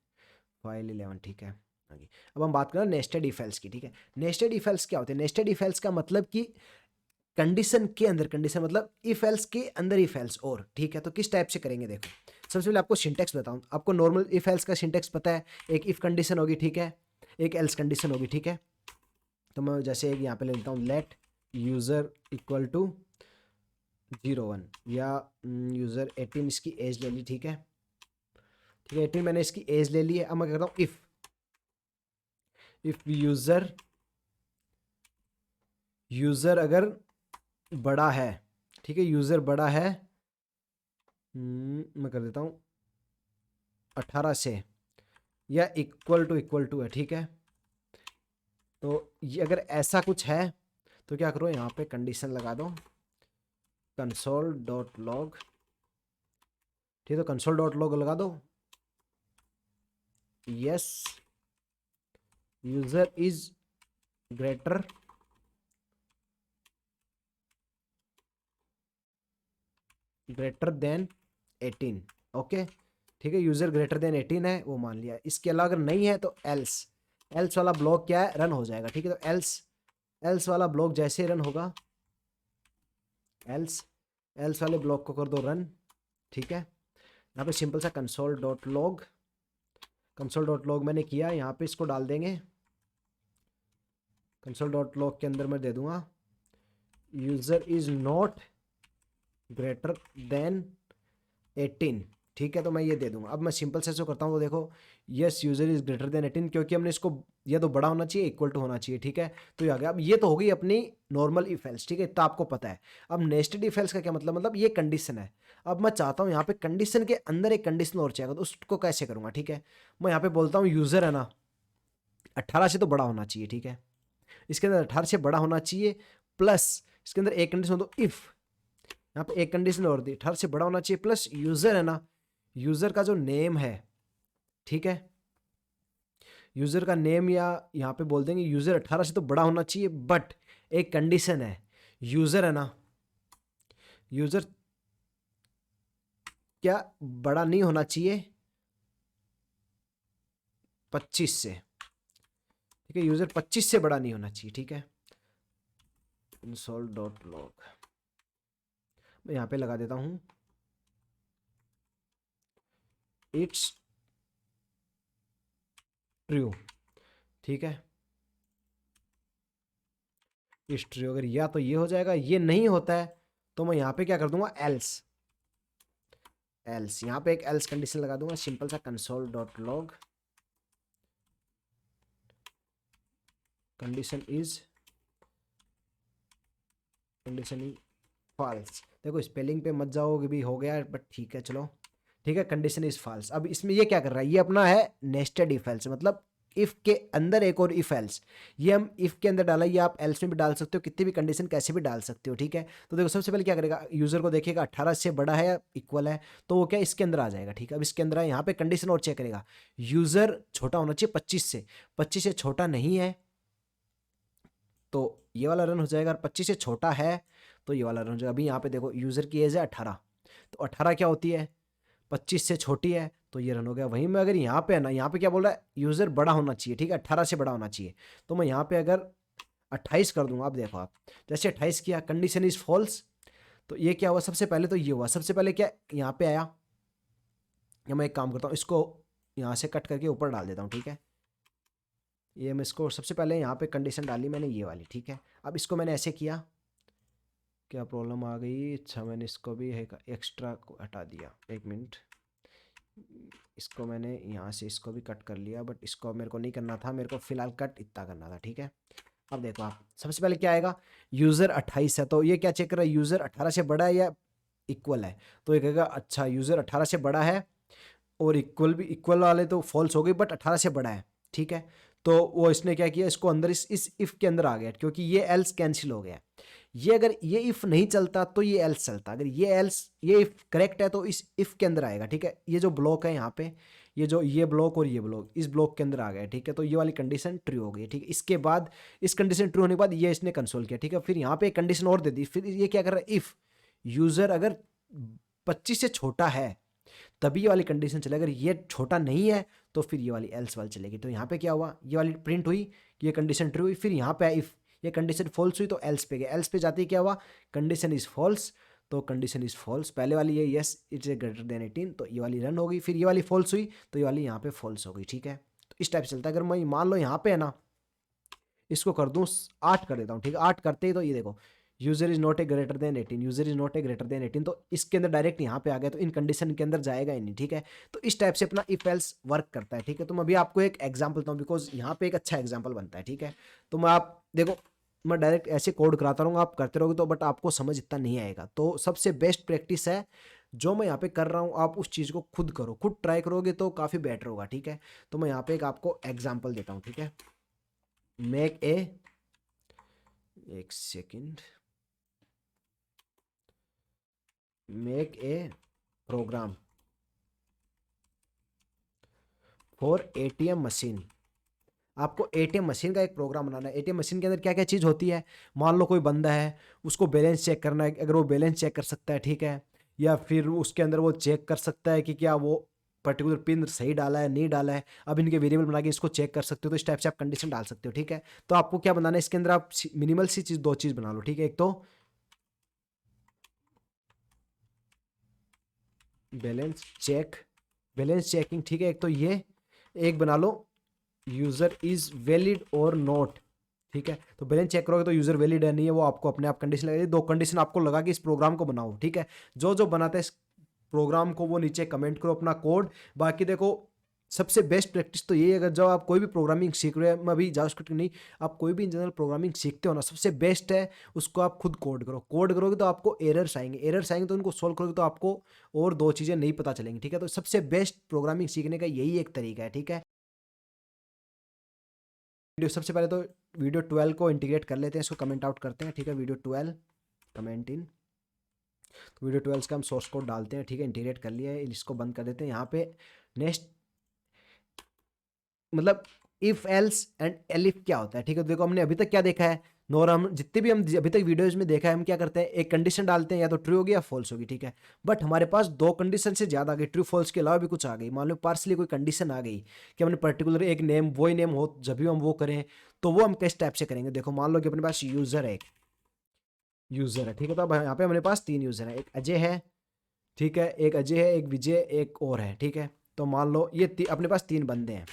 फाइल 11। ठीक है, आगे अब हम बात करें नेस्टेड इफेल्स की। ठीक है, नेस्टेड इफेल्स क्या होते हैं, नेस्टेड इफेल्स का मतलब कि कंडीशन के अंदर कंडीशन, मतलब इफ एल्स के अंदर इफ एल्स और। ठीक है, तो किस टाइप से करेंगे, देखो सबसे पहले आपको सिंटेक्स बताऊं। आपको नॉर्मल इफ एल्स का सिंटेक्स पता है, एक इफ कंडीशन होगी। ठीक है, एक एल्स कंडीशन होगी। ठीक है, तो मैं जैसे एक यहाँ पे ले लेता हूँ, लेट यूज़र इक्वल टू 01 या यूज़र 18 इसकी एज ले ली। ठीक है, ठीक है, 18 मैंने इसकी एज ले ली है। अब मैं कहता हूँ इफ यूज़र अगर बड़ा है, ठीक है, यूज़र बड़ा है, मैं कर देता हूँ 18 से, या इक्वल टू है। ठीक है, तो ये अगर ऐसा कुछ है तो क्या करो, यहाँ पे कंडीशन लगा दो, console.log ठीक है, तो कंसोल डॉट लॉग लगा दो, yes user is greater than 18। Okay, ठीक है, यूजर ग्रेटर देन 18 है वो मान लिया। इसके अलावा अगर नहीं है तो एल्स, एल्स वाला ब्लॉक क्या है, रन हो जाएगा। ठीक है, तो एल्स वाला ब्लॉक जैसे ही रन होगा, एल्स वाले ब्लॉक को कर दो रन। ठीक है, यहाँ पे सिंपल सा कंसोल डॉट लॉग मैंने किया, यहाँ पे इसको डाल देंगे। कंसोल डॉट लॉग के अंदर मैं दे दूंगा user is not greater than 18। ठीक है, तो मैं ये दे दूंगा। अब मैं सिंपल से जो करता हूँ वो देखो, yes user is greater than 18, क्योंकि हमने इसको या तो बड़ा होना चाहिए इक्वल टू होना चाहिए। ठीक है, तो ये आ गया। अब ये तो हो गई अपनी नॉर्मल इफ एल्स। ठीक है, इतना आपको पता है। अब नेस्टेड इफ एल्स का क्या मतलब ये कंडीशन है। अब मैं चाहता हूँ यहाँ पे कंडीशन के अंदर एक कंडीशन और चाहिए, तो उसको कैसे करूँगा। ठीक है, मैं यहाँ पे बोलता हूँ यूजर है ना 18 से तो बड़ा होना चाहिए। ठीक है, इसके अंदर 18 से बड़ा होना चाहिए, प्लस इसके अंदर एक कंडीशन दो इफ, यहाँ पे एक कंडीशन और दी 18 से बड़ा होना चाहिए, प्लस यूजर है ना, यूजर का जो नेम है, ठीक है, यूजर का नेम, या यहाँ पे बोल देंगे यूजर 18 से तो बड़ा होना चाहिए, बट एक कंडीशन है, यूजर है ना, यूजर क्या बड़ा नहीं होना चाहिए 25 से। ठीक है, यूजर 25 से बड़ा नहीं होना चाहिए। ठीक है, console.log मैं यहाँ पे लगा देता हूँ इट्स ट्रू। ठीक है, इट्स ट्रू अगर या तो ये हो जाएगा, ये नहीं होता है तो मैं यहाँ पे क्या कर दूंगा एल्स यहाँ पे एक एल्स कंडीशन लगा दूंगा, सिंपल सा console.log कंडीशन इज फॉल्स। देखो स्पेलिंग पे मत जाओगे भी, हो गया बट ठीक है चलो। ठीक है, कंडीशन इज फॉल्स। अब इसमें ये क्या कर रहा है, ये अपना है नेस्टेड इफ एल्स, मतलब इफ के अंदर एक और इफ एल्स। ये हम इफ के अंदर डाला, ये आप एल्स में भी डाल सकते हो, कितनी भी कंडीशन कैसे भी डाल सकते हो। ठीक है, तो देखो सबसे पहले क्या करेगा, यूजर को देखेगा 18 से बड़ा है या इक्वल है, तो वो क्या इसके अंदर आ जाएगा। ठीक है, अब इसके अंदर यहाँ पे कंडीशन और चेक करेगा, यूजर छोटा होना चाहिए 25 से छोटा नहीं है तो ये वाला रन हो जाएगा, और 25 से छोटा है तो ये वाला रन हो जाएगा। अभी यहाँ पे देखो यूजर की एज है 18, तो 18 क्या होती है 25 से छोटी है, तो ये रन हो गया। वहीं में अगर यहाँ पे है ना, यहाँ पे क्या बोल रहा है, यूजर बड़ा होना चाहिए। ठीक है, 18 से बड़ा होना चाहिए, तो मैं यहाँ पे अगर 28 कर दूंगा, आप देखो, आप जैसे 28 किया, कंडीशन इज फॉल्स, तो ये क्या हुआ, सबसे पहले तो ये हुआ, सबसे पहले क्या यहाँ पे आया, या मैं एक काम करता हूँ, इसको यहाँ से कट करके ऊपर डाल देता हूँ। ठीक है, ये मैं इसको सबसे पहले यहाँ पे कंडीशन डाली मैंने ये वाली। ठीक है, अब इसको मैंने ऐसे किया, क्या प्रॉब्लम आ गई, अच्छा मैंने इसको भी एक्स्ट्रा को हटा दिया, एक मिनट, इसको मैंने यहाँ से इसको भी कट कर लिया, बट इसको मेरे को नहीं करना था, मेरे को फिलहाल कट इतना करना था। ठीक है, अब देखो आप सबसे पहले क्या आएगा, यूज़र 28 है, तो ये क्या चेक कर रहा है, यूज़र 18 से बड़ा है या इक्वल है, तो ये कहेगा अच्छा यूज़र 18 से बड़ा है, और इक्वल वाले तो फॉल्स हो गई, बट 18 से बड़ा है। ठीक है, तो वो इसने क्या किया, इसको अंदर इस इफ के अंदर आ गया, क्योंकि ये एल्स कैंसिल हो गया। ये अगर ये इफ नहीं चलता तो ये एल्स चलता, अगर ये इफ करेक्ट है तो इस इफ के अंदर आएगा। ठीक है, ये जो ब्लॉक है यहाँ पे, ये ब्लॉक और ये ब्लॉक इस ब्लॉक के अंदर आ गया। ठीक है, तो ये वाली कंडीशन ट्रू हो गई। ठीक है, इसके बाद इस कंडीशन ट्रू होने के बाद ये इसने कंसोल किया। ठीक है, फिर यहाँ पे एक कंडीशन और दे दी, फिर ये क्या कर रहा है, इफ यूजर अगर 25 से छोटा है तभी ये वाली कंडीशन चले, अगर ये छोटा नहीं है तो फिर ये वाली एल्स वाली चलेगी। तो यहाँ पे क्या हुआ, ये वाली प्रिंट हुई, ये कंडीशन ट्रू हुई, फिर यहाँ पे इफ ये कंडीशन फॉल्स हुई तो एल्स पे गया, एल्स पे जाते ही क्या हुआ, कंडीशन इज फॉल्स, तो कंडीशन इज फॉल्स, पहले वाली ये यस इट्स ग्रेटर देन 18, तो ये वाली रन हो गई, फिर ये वाली फॉल्स हुई तो ये वाली यहाँ पे फॉल्स हो गई। ठीक है, तो इस टाइप से चलता है। अगर मैं मान लो यहाँ पे है ना, इसको कर दूँ 8 कर देता हूँ। ठीक है, 8 करते ही तो ये देखो user is not a greater than 18, user is not a greater than 18, तो इसके अंदर डायरेक्ट यहाँ पे आ गया, तो इन कंडीशन के अंदर जाएगा ही नहीं। ठीक है, तो इस टाइप से अपना इफ एल्स वर्क करता है। ठीक है, तो मैं अभी आपको एक एग्जांपल देता हूँ, बिकॉज यहाँ पे एक अच्छा एग्जांपल बनता है। ठीक है, तो मैं आप देखो, मैं डायरेक्ट ऐसे कोड कराता रहूँगा, आप करते रहोगे तो, बट आपको समझ इतना नहीं आएगा। तो सबसे बेस्ट प्रैक्टिस है जो मैं यहाँ पे कर रहा हूँ, आप उस चीज़ को खुद करो, खुद ट्राई करोगे तो काफ़ी बेटर होगा। ठीक है, तो मैं यहाँ पे एक आपको एग्जाम्पल देता हूँ। ठीक है, मेक ए, एक second, make a program for ATM machine. आपको एटीएम मशीन का एक प्रोग्राम बनाना है। एटीएम मशीन के अंदर क्या क्या चीज़ होती है, मान लो कोई बंदा है, उसको बैलेंस चेक करना है, अगर वो बैलेंस चेक कर सकता है, ठीक है, या फिर उसके अंदर वो चेक कर सकता है कि क्या वो पर्टिकुलर पिन सही डाला है नहीं डाला है, अब इनके वेरिएबल बना के इसको चेक कर सकते हो, तो इस टाइप से आप कंडीशन डाल सकते हो, ठीक है। तो आपको क्या बनाना है इसके अंदर, आप मिनिमल सी चीज़, दो चीज़ बना लो, ठीक है। एक तो बैलेंस चेक, बैलेंस चेकिंग, ठीक है, एक तो ये, एक बना लो यूज़र इज़ वैलिड और नॉट, ठीक है। तो बैलेंस चेक करोगे तो यूज़र वैलिड है नहीं है, वो आपको अपने आप कंडीशन लगेगी। दो कंडीशन आपको लगा के इस प्रोग्राम को बनाओ, ठीक है। जो जो बनाता है इस प्रोग्राम को वो नीचे कमेंट करो अपना कोड। बाकी देखो, सबसे बेस्ट प्रैक्टिस तो यही है, अगर जब आप कोई भी प्रोग्रामिंग सीख रहे हो, मैं अभी जावास्क्रिप्ट नहीं, आप कोई भी इन जनरल प्रोग्रामिंग सीखते हो ना, सबसे बेस्ट है उसको आप खुद कोड करो। कोड करोगे तो आपको एरर्स आएंगे, एरर्स आएंगे तो उनको सोल्व करोगे तो आपको और दो चीज़ें नहीं पता चलेंगी, ठीक है। तो सबसे बेस्ट प्रोग्रामिंग सीखने का यही एक तरीका है, ठीक है। वीडियो सबसे पहले तो वीडियो 12 को इंटीग्रेट कर लेते हैं, इसको कमेंट आउट करते हैं, ठीक है। वीडियो 12 कमेंट इन, तो वीडियो 12 का हम सोर्स कोड डालते हैं, ठीक है। इंटीग्रेट कर लिया है, इसको बंद कर देते हैं। यहाँ पे नेक्स्ट मतलब इफ एल्स एंड एलिफ क्या होता है, ठीक है। तो देखो हमने अभी तक क्या देखा है, हम जितने भी हम अभी तक वीडियोज में देखा है, हम क्या करते हैं, एक कंडीशन डालते हैं, या तो ट्रू होगी या फॉल्स होगी, ठीक है। बट हमारे पास दो कंडीशन से ज्यादा आ गई, ट्रू फॉल्स के अलावा भी कुछ आ गई, मान लो पार्सली कोई कंडीशन आ गई कि हमने पर्टिकुलर एक नेम, वही नेम हो जब भी हम वो करें, तो वो हम किस टाइप से करेंगे। देखो मान लो कि अपने पास यूजर है, एक यूजर है, ठीक है। तो अब यहाँ पे हमारे पास तीन यूजर है, एक अजय है, ठीक है, एक अजय है, एक विजय, एक और है, ठीक है। तो मान लो ये अपने पास तीन बंदे हैं।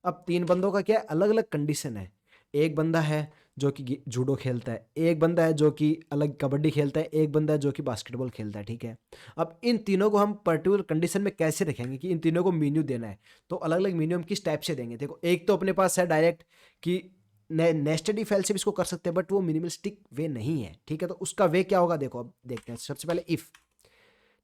अब तीन बंदों का क्या अलग अलग कंडीशन है। एक बंदा है जो कि जूडो खेलता है, एक बंदा है जो कि अलग कबड्डी खेलता है, एक बंदा है जो कि बास्केटबॉल खेलता है, ठीक है। अब इन तीनों को हम पर्टिकुलर कंडीशन में कैसे रखेंगे कि इन तीनों को मीन्यू देना है, तो अलग अलग मीन्यू हम किस टाइप से देंगे। देखो एक तो अपने पास है डायरेक्ट कि नेस्टेड इफ एल्स से भी इसको कर सकते हैं, बट वो मिनिमलिस्टिक वे नहीं है, ठीक है। तो उसका वे क्या होगा, देखो अब देखते हैं। सबसे पहले इफ,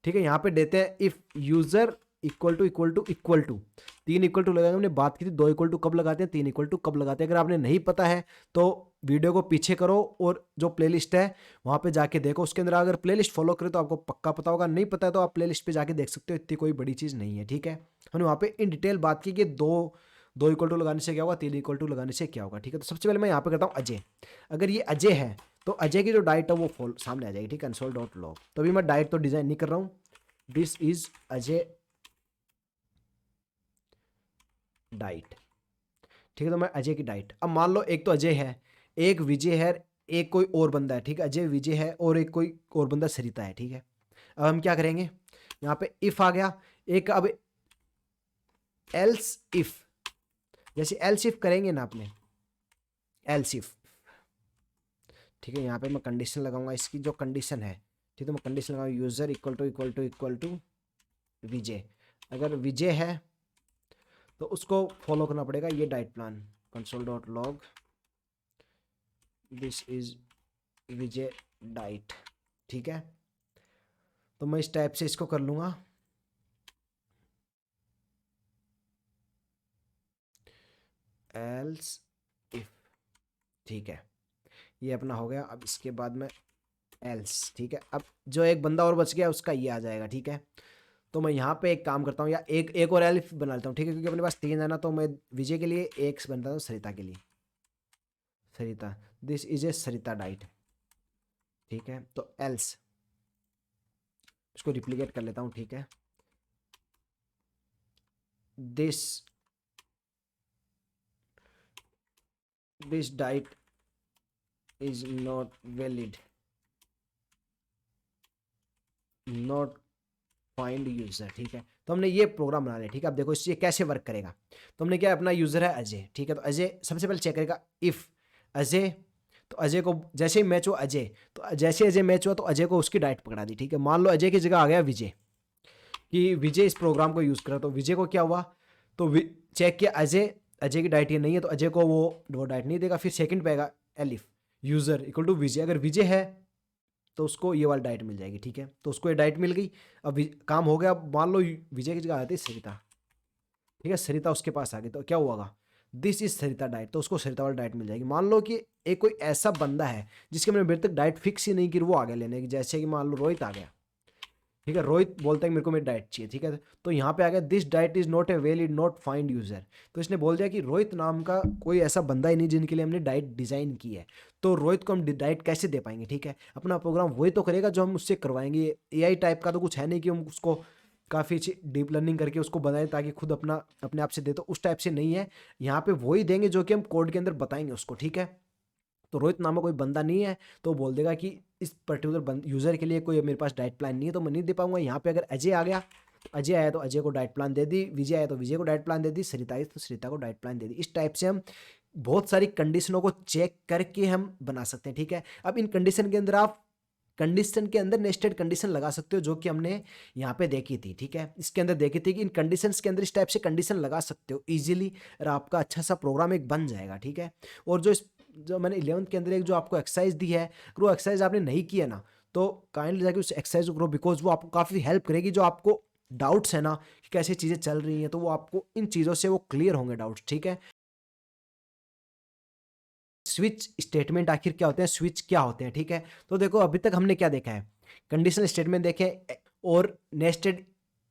ठीक है, यहाँ पे देते हैं if user equal to equal to equal to, तीन इक्वल टू लगाएंगे, हमने बात की थी दो इक्वल टू कब लगाते हैं, तीन इक्वल टू कब लगाते हैं। अगर आपने नहीं पता है तो वीडियो को पीछे करो और जो प्लेलिस्ट है वहाँ पे जाके देखो, उसके अंदर अगर प्लेलिस्ट फॉलो करें तो आपको पक्का पता होगा, नहीं पता है तो आप प्लेलिस्ट पे जाके देख सकते हो, इतनी कोई बड़ी चीज़ नहीं है, ठीक है। हमने वहाँ पे इन डिटेल बात की कि दो दो इक्वल टू लगाने से क्या होगा, तीन इक्वल टू लगाने से क्या होगा, ठीक है। तो सबसे पहले मैं यहाँ पे करता हूँ अजय। अगर ये अजय है तो अजय की जो डाइट है वो फॉल सामने आ जाएगी, ठीक है, कंसोल डॉट लॉग। तो अभी मैं डाइट तो डिजाइन नहीं कर रहा हूँ, दिस इज अजय डाइट, ठीक है। तो मैं अजय की डाइट, अब मान लो एक तो अजय है, एक विजय है, एक कोई और बंदा है, ठीक है। अजय विजय है और एक कोई और बंदा सरिता है, ठीक है। अब हम क्या करेंगे, यहाँ पे इफ आ गया एक, अब एल्स इफ, जैसे एल्स इफ करेंगे ना आपने, एल्स इफ, ठीक है। यहाँ पे मैं कंडीशन लगाऊंगा, इसकी जो कंडीशन है, ठीक है, तो मैं कंडीशन लगाऊंगा user equal to equal to equal to Vijay. अगर विजय है तो उसको फॉलो करना पड़ेगा ये diet plan, console dot log this is Vijay diet, ठीक है। तो मैं इस टाइप से इसको कर लूंगा, एल्स इफ, ठीक है, ये अपना हो गया। अब इसके बाद में एल्स, ठीक है। अब जो एक बंदा और बच गया उसका ये आ जाएगा, ठीक है। तो मैं यहाँ पे एक काम करता हूँ, या एक एक और एल्फ बना लेता हूँ, ठीक है, क्योंकि अपने पास तीन है ना। तो मैं विजय के लिए एक बनाता हूँ, सरिता के लिए, Sarita, this is a Sarita diet, ठीक है। तो एल्स, इसको रिप्लिकेट कर लेता हूँ, ठीक है, this this diet is not valid, not find user, ठीक है। तो हमने ये प्रोग्राम बना लिया, ठीक है। अब देखो इससे कैसे वर्क करेगा। तो हमने क्या, अपना यूजर है अजय, ठीक है। तो अजय सबसे पहले चेक करेगा इफ अजय, तो अजय को जैसे ही मैच हुआ अजय, तो जैसे अजय मैच हुआ तो अजय को उसकी डाइट पकड़ा दी, ठीक है। मान लो अजय की जगह आ गया विजय, कि विजय इस प्रोग्राम को यूज करा, तो विजय को क्या हुआ, तो चेक किया अजय, अजय की डाइट ये नहीं है, तो अजय को वो डाइट नहीं देगा। फिर सेकंड पे आएगा elif, user equal to Vijay, अगर विजय है तो उसको ये वाली डाइट मिल जाएगी, ठीक है। तो उसको ये डाइट मिल गई। अब काम हो गया। अब मान लो विजय की जगह आती है सरिता, ठीक है, सरिता उसके पास आ गई, तो क्या हुआ, दिस इज सरिता डाइट, तो उसको सरिता वाली डाइट मिल जाएगी। मान लो कि एक कोई ऐसा बंदा है जिसके मैंने अभी तक डाइट फिक्स ही नहीं की, वो आ गया लेने की, जैसे कि मान लो रोहित आ गया, ठीक है, रोहित बोलता है कि मेरे को मेरी डाइट चाहिए, ठीक है, तो यहाँ पे आ गया this diet is not a valid not find user. तो इसने बोल दिया कि रोहित नाम का कोई ऐसा बंदा ही नहीं जिनके लिए हमने डाइट डिजाइन की है, तो रोहित को हम डाइट कैसे दे पाएंगे, ठीक है, अपना प्रोग्राम वही तो करेगा जो हम उससे करवाएंगे, एआई टाइप का तो कुछ है नहीं कि हम उसको काफ़ी अच्छी डीप लर्निंग करके उसको बनाए ताकि खुद अपना अपने आप से दे, तो उस टाइप से नहीं है, यहाँ पे वही देंगे जो कि हम कोड के अंदर बताएंगे उसको, ठीक है। तो रोहित नाम का कोई बंदा नहीं है, तो बोल देगा कि इस पर्टिकुलर यूज़र के लिए कोई मेरे पास डाइट प्लान नहीं है तो मैं नहीं दे पाऊंगा। यहाँ पे अगर अजय आ गया, अजय आया तो अजय को डाइट प्लान दे दी, विजय आया तो विजय को डाइट प्लान दे दी, सरिता आई तो सरिता को डाइट प्लान दे दी। इस टाइप से हम बहुत सारी कंडीशनों को चेक करके हम बना सकते हैं, ठीक है। अब इन कंडीशन के अंदर आप कंडीशन के अंदर नेस्टेड कंडीशन लगा सकते हो, जो कि हमने यहाँ पे देखी थी, ठीक है, इसके अंदर देखी थी कि इन कंडीशंस के अंदर इस टाइप से कंडीशन लगा सकते हो इजीली, और आपका अच्छा सा प्रोग्राम एक बन जाएगा, ठीक है। और जो मैंने 11th के अंदर एक जो आपको एक्सरसाइज दी है, अगर वो एक्सरसाइज आपने नहीं किया ना, तो काइंडली जाके उस एक्सरसाइज को करो, बिकॉज वो आपको काफ़ी हेल्प करेगी। जो आपको डाउट्स है ना कि कैसे चीज़ें चल रही हैं, तो वो आपको इन चीज़ों से वो क्लियर होंगे डाउट्स, ठीक है। स्विच स्टेटमेंट आखिर क्या होते हैं, स्विच क्या होते हैं, ठीक है। तो देखो अभी तक हमने क्या देखा है, कंडीशनल स्टेटमेंट देखे और नेस्टेड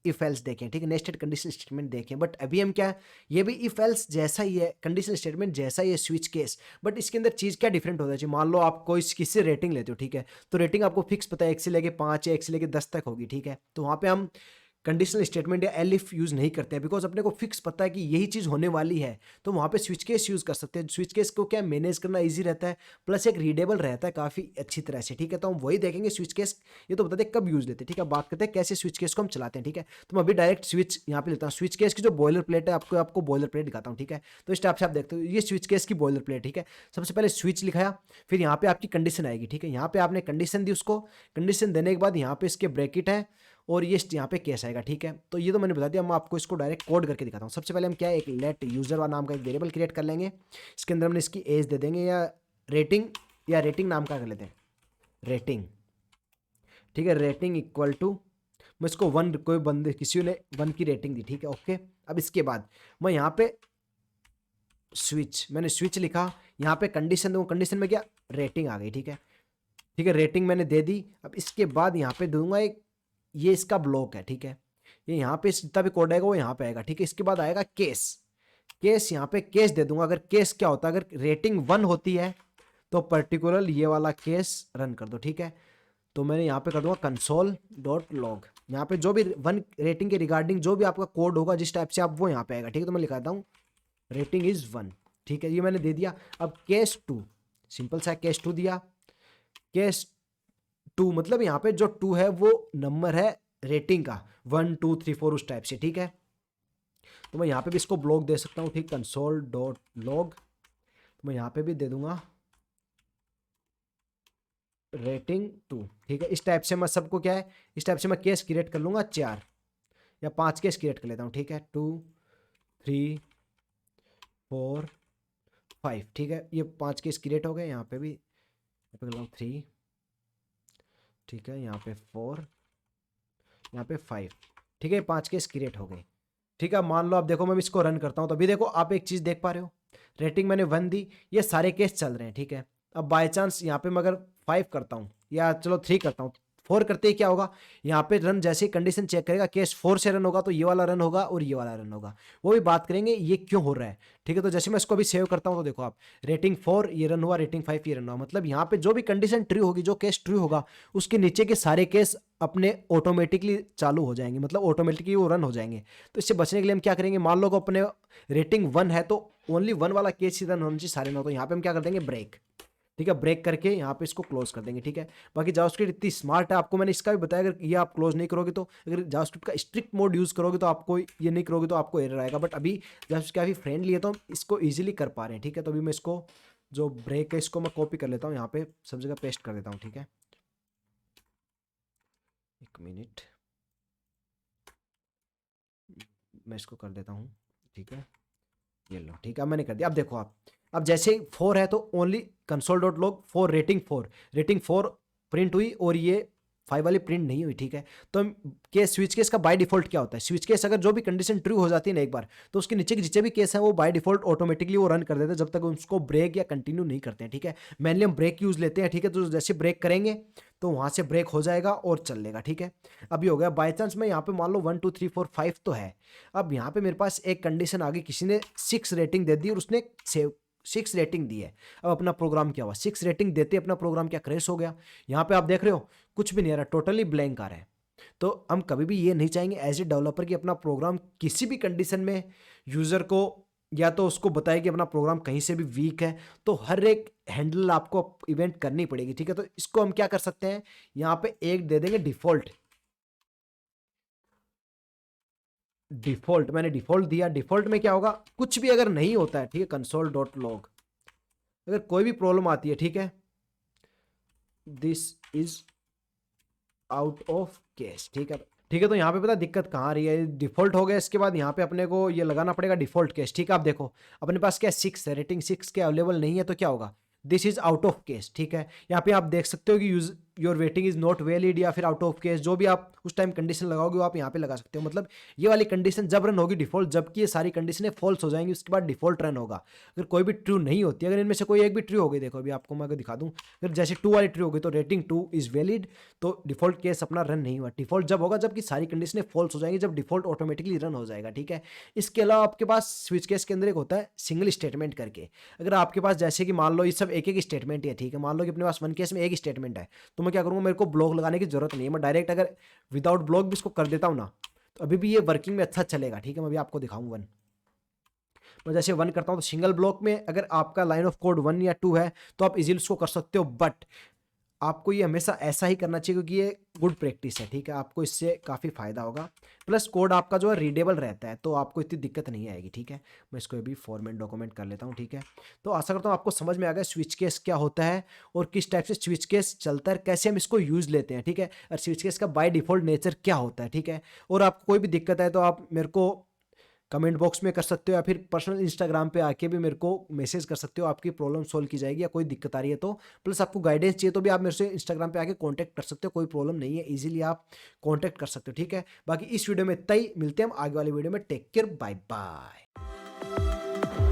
इफ एल्स देखें, ठीक है, नेस्टेड कंडीशनल स्टेटमेंट देखें, बट अभी हम क्या, ये भी इफ एल्स जैसा ही है, कंडीशनल स्टेटमेंट जैसा ही है स्विच केस, बट इसके अंदर चीज़ क्या डिफरेंट होता है। मान लो आप कोई किसी रेटिंग लेते हो, ठीक है, तो रेटिंग आपको फिक्स पता है 1 से लेके 5 या 1 से लेके 10 तक होगी, ठीक है, तो वहाँ पे हम कंडीशनल स्टेटमेंट या एलिफ यूज़ नहीं करते हैं, बिकॉज अपने को फिक्स पता है कि यही चीज़ होने वाली है, तो वहाँ पे स्विच केस यूज़ कर सकते हैं। स्विच केस को क्या मैनेज करना इजी रहता है, प्लस एक रीडेबल रहता है काफ़ी अच्छी तरह से, ठीक है। तो हम वही देखेंगे स्विच केस, ये तो बताते हैं कब यूज़ लेते हैं, ठीक है, बात करते हैं कैसे स्विच केस को हम चलाते हैं, ठीक है। तो मैं अभी डायरेक्ट स्विच यहाँ पे लेता हूँ, स्विच केस की जो बॉयलर प्लेट है, आपको बॉयलर प्लेट दिखाता हूँ, ठीक है। तो इस टाइप से आप देखते हो ये स्विच केस की बॉयलर प्लेट, ठीक है। सबसे पहले स्विच लिखाया, फिर यहाँ पे आपकी कंडीशन आएगी, ठीक है, यहाँ पे आपने कंडीशन दी उसको, कंडीशन देने के बाद यहाँ पे इसके ब्रैकेट है और ये यहाँ पे केस आएगा, ठीक है। तो ये तो मैंने बता दिया, मैं आपको इसको डायरेक्ट कोड करके दिखाता हूँ। सबसे पहले हम क्या है, एक लेट यूजर वाला नाम का एक वेरिएबल क्रिएट कर लेंगे, इसके अंदर हमने इसकी एज दे देंगे या रेटिंग नाम का कर लेते हैं, रेटिंग, ठीक है, रेटिंग इक्वल टू, मैं इसको 1, कोई बंदे किसी ने 1 की रेटिंग दी, ठीक है, ओके। अब इसके बाद मैं यहाँ पे मैंने स्विच लिखा, यहाँ पे कंडीशन दूंगा, कंडीशन में क्या, रेटिंग आ गई, ठीक है, ठीक है, रेटिंग मैंने दे दी। अब इसके बाद यहाँ पे दूंगा एक, ये इसका ब्लॉक है, ठीक है, ये यहाँ पे जितना भी कोड आएगा वो यहाँ पे आएगा, ठीक है। इसके बाद आएगा केस यहाँ पे केस दे दूंगा। अगर केस क्या होता है, अगर रेटिंग 1 होती है तो पर्टिकुलर ये वाला केस रन कर दो, ठीक है। तो मैंने यहाँ पे कर दूंगा कंसोल डॉट लॉग, यहाँ पे जो भी 1 रेटिंग के रिगार्डिंग जो भी आपका कोड होगा जिस टाइप से आप वो यहाँ पे आएगा, ठीक है। तो मैं लिखाता हूँ रेटिंग इज 1, ठीक है, ये मैंने दे दिया। अब केस 2, सिंपल सा केस 2 दिया, केस 2 मतलब यहाँ पे जो 2 है वो नंबर है रेटिंग का, 1 2 3 4 उस टाइप से, ठीक है। तो मैं यहाँ पे भी इसको ब्लॉक दे सकता हूँ, ठीक, कंसोल डॉट लॉग, तो मैं यहाँ पे भी दे दूंगा रेटिंग 2, ठीक है। इस टाइप से मैं सबको क्या है, इस टाइप से मैं केस क्रिएट कर लूँगा 4 या 5 केस क्रिएट कर लेता हूँ, ठीक है, 2 3 4 5, ठीक है, ये 5 केस क्रिएट हो गए। यहाँ पे भी यहाँ पे कर लूँ 3, ठीक है, यहाँ पे 4, यहाँ पे 5, ठीक है, 5 केस क्रिएट हो गए, ठीक है। मान लो आप देखो मैं इसको रन करता हूँ, तो अभी देखो आप एक चीज़ देख पा रहे हो, रेटिंग मैंने 1 दी, ये सारे केस चल रहे हैं, ठीक है। अब बाय चांस यहाँ पे मैं अगर 5 करता हूँ या चलो 3 करता हूँ, 4 करते ही क्या होगा, यहाँ पे रन जैसे ही कंडीशन चेक करेगा, केस 4 से रन होगा तो ये वाला रन होगा और ये वाला रन होगा, वो भी बात करेंगे ये क्यों हो रहा है, ठीक है। तो जैसे मैं इसको अभी सेव करता हूँ तो देखो आप, रेटिंग 4 ये रन हुआ, रेटिंग 5 ये रन हुआ, मतलब यहाँ पे जो भी कंडीशन ट्रू होगी, जो केस ट्रू होगा उसके नीचे के सारे केस अपने ऑटोमेटिकली चालू हो जाएंगे, मतलब ऑटोमेटिकली वो रन हो जाएंगे। तो इससे बचने के लिए हम क्या करेंगे, मान लो अपने रेटिंग 1 है तो ओनली 1 वाला केस ही रन होना चाहिए, सारे ना, तो यहाँ पे हम क्या कर देंगे ब्रेक, ठीक है, ब्रेक करके यहाँ पे इसको क्लोज कर देंगे, ठीक है। बाकी जावास्क्रिप्ट इतनी स्मार्ट है, आपको मैंने इसका भी बताया, अगर ये आप क्लोज नहीं करोगे तो, अगर जावास्क्रिप्ट का स्ट्रिक्ट मोड यूज़ करोगे तो आपको ये नहीं करोगे तो आपको एरर आएगा, बट अभी जावास्क्रिप्ट काफ़ी फ्रेंडली है तो हम इसको ईजिली कर पा रहे हैं, ठीक है। तो अभी मैं इसको जो ब्रेक है इसको मैं कॉपी कर लेता हूँ, यहाँ पे सब जगह पेस्ट कर देता हूँ, ठीक है, 1 मिनट मैं इसको कर देता हूँ, ठीक है, ये लो, ठीक है, अब मैंने कर दिया। अब देखो आप, अब जैसे 4 है तो only console dot log 4 rating 4 print हुई और ये 5 वाली प्रिंट नहीं हुई, ठीक है। तो केस स्विच केस का बाय डिफॉल्ट क्या होता है, स्विच केस अगर जो भी कंडीशन ट्रू हो जाती है ना एक बार, तो उसके नीचे के जितने भी केस हैं वो बाय डिफॉल्ट ऑटोमेटिकली वो रन कर देते हैं जब तक उसको ब्रेक या कंटिन्यू नहीं करते हैं, ठीक है। मेनली हम ब्रेक यूज लेते हैं, ठीक है। तो जैसे ब्रेक करेंगे तो वहां से ब्रेक हो जाएगा और चल लेगा, ठीक है। अभी हो गया बाई चांस मैं यहाँ पे मान लो 1 2 3 4 5 तो है। अब यहाँ पे मेरे पास एक कंडीशन आ गई, किसी ने 6 रेटिंग दे दी और उसने 6 रेटिंग दी है। अब अपना प्रोग्राम क्या हुआ, 6 रेटिंग देते अपना प्रोग्राम क्या क्रैश हो गया। यहाँ पे आप देख रहे हो कुछ भी नहीं आ रहा, टोटली ब्लैंक आ रहा है। तो हम कभी भी ये नहीं चाहेंगे एज ए डेवलपर कि अपना प्रोग्राम किसी भी कंडीशन में यूजर को या तो उसको बताए कि अपना प्रोग्राम कहीं से भी वीक है, तो हर एक हैंडल आपको इवेंट करनी पड़ेगी, ठीक है। तो इसको हम क्या कर सकते हैं, यहाँ पे एक दे देंगे डिफॉल्ट। डिफॉल्ट मैंने डिफॉल्ट दिया, डिफॉल्ट में क्या होगा, कुछ भी अगर नहीं होता है, ठीक है, कंसोल डॉट लॉग, अगर कोई भी प्रॉब्लम आती है, ठीक है, this is out of case, ठीक है। ठीक है, तो यहाँ पे पता दिक्कत कहाँ आ रही है, डिफॉल्ट हो गया, इसके बाद यहाँ पे अपने को ये लगाना पड़ेगा डिफॉल्ट केस, ठीक है। आप देखो अपने पास क्या 6 है, रेटिंग 6 के अवेलेबल नहीं है, तो क्या होगा, this is out of case, ठीक है। यहाँ पे आप देख सकते हो कि use your waiting is not valid या फिर आउट ऑफ केस, जो भी आप उस टाइम कंडीशन लगाओगे वो आप यहाँ पे लगा सकते हो। मतलब ये वाली कंडीशन जब रन होगी डिफॉल्ट, जबकि ये सारी कंडीशनें फॉल्स हो जाएंगी, उसके बाद डिफॉल्ट रन होगा। अगर कोई भी ट्रू नहीं होती, अगर इनमें से कोई एक भी ट्रू हो गई, देखो अभी आपको मैं अगर दिखा दूं, अगर जैसे 2 वाली ट्रू हो गई तो रेटिंग 2 इज वैलिड, तो डिफॉल्ट केस अपना रन नहीं हुआ। डिफॉल्ट जब होगा जबकि सारी कंडीशनें फॉल्स हो जाएंगी, जब डिफॉल्ट ऑटोमेटिकली रन हो जाएगा, ठीक है। इसके अलावा आपके पास स्विच केस के अंदर एक होता है सिंगल स्टेटमेंट करके। अगर आपके पास जैसे कि मान लो ये सब एक एक स्टेटमेंट है, ठीक है, मान लो कि अपने पास 1 केस में एक स्टेटमेंट है, तो मैं क्या करूँगा, मेरे को ब्लॉक लगाने की जरूरत नहीं है, मैं डायरेक्ट अगर विदाउट ब्लॉक भी इसको कर देता हूँ ना, तो अभी भी ये वर्किंग में अच्छा चलेगा, ठीक है। मैं अभी आपको दिखाऊं 1, मैं जैसे 1 करता हूँ तो सिंगल ब्लॉक में अगर आपका लाइन ऑफ कोड 1 या 2 है तो आप इजीली उसको कर सकते हो, बट आपको ये हमेशा ऐसा ही करना चाहिए क्योंकि ये गुड प्रैक्टिस है, ठीक है। आपको इससे काफ़ी फायदा होगा, प्लस कोड आपका जो है रीडेबल रहता है, तो आपको इतनी दिक्कत नहीं आएगी, ठीक है। मैं इसको अभी फॉर्मेट डॉक्यूमेंट कर लेता हूँ, ठीक है। तो आशा करता हूँ आपको समझ में आ गया स्विच केस क्या होता है और किस टाइप से स्विच केस चलता है, कैसे हम इसको यूज़ लेते हैं, ठीक है। और स्विच केस का बाय डिफॉल्ट नेचर क्या होता है, ठीक है। और आपको कोई भी दिक्कत है तो आप मेरे को कमेंट बॉक्स में कर सकते हो या फिर पर्सनल इंस्टाग्राम पे आके भी मेरे को मैसेज कर सकते हो, आपकी प्रॉब्लम सॉल्व की जाएगी या कोई दिक्कत आ रही है तो। प्लस आपको गाइडेंस चाहिए तो भी आप मेरे से इंस्टाग्राम पे आके कांटेक्ट कर सकते हो, कोई प्रॉब्लम नहीं है, इजीली आप कांटेक्ट कर सकते हो, ठीक है। बाकी इस वीडियो में इतना ही, मिलते हैं हम आगे वाले वीडियो में, टेक केयर, बाय बाय।